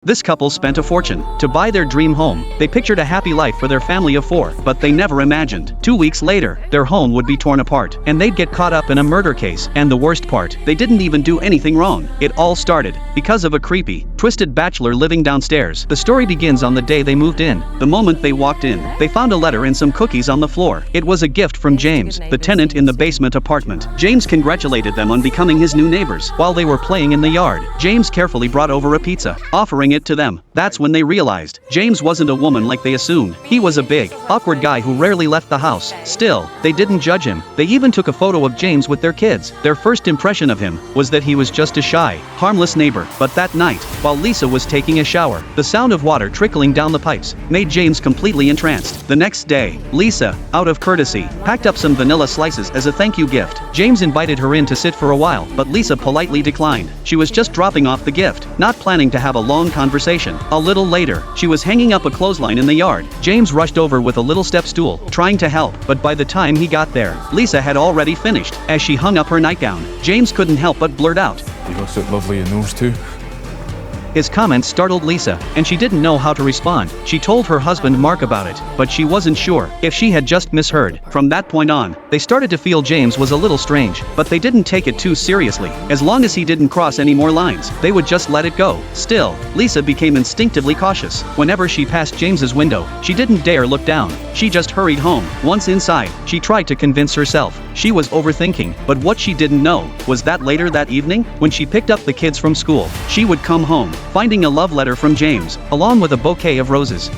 This couple spent a fortune to buy their dream home. They pictured a happy life for their family of 4, but they never imagined 2 weeks later, their home would be torn apart, and they'd get caught up in a murder case. And the worst part, they didn't even do anything wrong. It all started because of a creepy, twisted bachelor living downstairs. The story begins on the day they moved in. The moment they walked in, they found a letter and some cookies on the floor. It was a gift from James, the tenant in the basement apartment. James congratulated them on becoming his new neighbors. While they were playing in the yard, James carefully brought over a pizza, offering it to them. That's when they realized James wasn't a woman like they assumed. He was a big, awkward guy who rarely left the house. Still, they didn't judge him. They even took a photo of James with their kids. Their first impression of him was that he was just a shy, harmless neighbor. But that night, while Lisa was taking a shower, the sound of water trickling down the pipes made James completely entranced. The next day, Lisa, out of courtesy, packed up some vanilla slices as a thank you gift. James invited her in to sit for a while, but Lisa politely declined. She was just dropping off the gift, not planning to have a long conversation. A little later, she was hanging up a clothesline in the yard. James rushed over with a little step stool, trying to help, but by the time he got there, Lisa had already finished. As she hung up her nightgown, James couldn't help but blurt out, "You look so lovely in those too." His comments startled Lisa, and she didn't know how to respond. She told her husband Mark about it, but she wasn't sure if she had just misheard. From that point on, they started to feel James was a little strange, but they didn't take it too seriously. As long as he didn't cross any more lines, they would just let it go. Still, Lisa became instinctively cautious. Whenever she passed James's window, she didn't dare look down. She just hurried home. Once inside, she tried to convince herself she was overthinking, but what she didn't know was that later that evening, when she picked up the kids from school, she would come home, finding a love letter from James, along with a bouquet of roses.